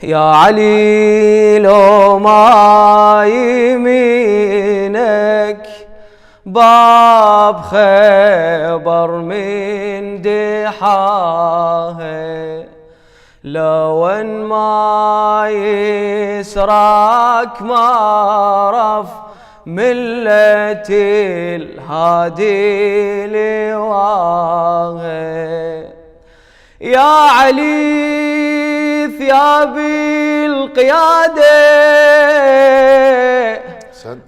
يا علي لو ما يمينك باب خيبر من دحاها، لو ان ما يسراك ما عرف ملة الهادي لواها. يا علي ثياب القيادة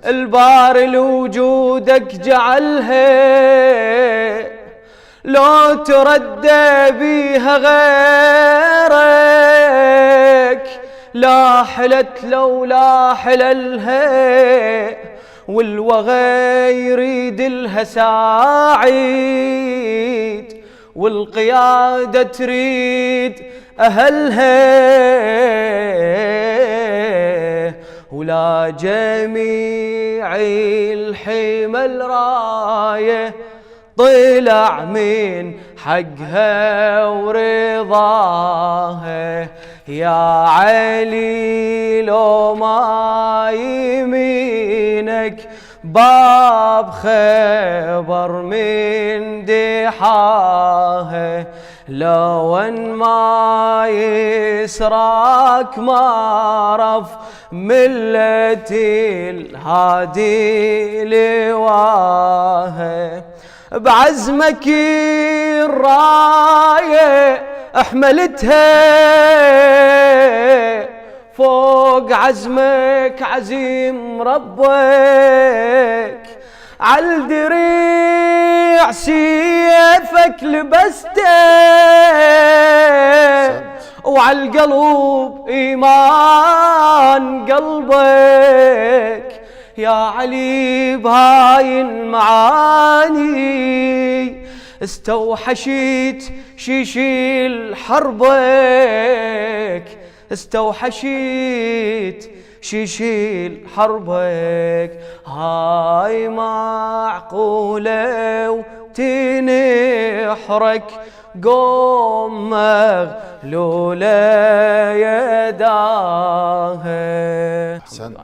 البار لوجودك جعلها، لو تردى بيها غيرك لا حلت لولا حللها، والوغى يريد لها ساعيد والقيادة تريد أهلها، ولا جميع الحمل راية طلع من حقها ورضاها. يا علي لو ما يمينك باب خيبر من دحاها، لو ان ما يسراك ما عرف ملة الهادي لواها. بعزمك الراية احملتها، فوق عزمك عزيم ربك، عالدريع سيفك لبسته، وعالقلب ايمان قلبك. يا علي بهاي المعاني استوحشت شيشيل حربك، استوحشت شيشيل حربك. هاي معقولة وتنحرك قوم مغلولة يداها. أحسنت.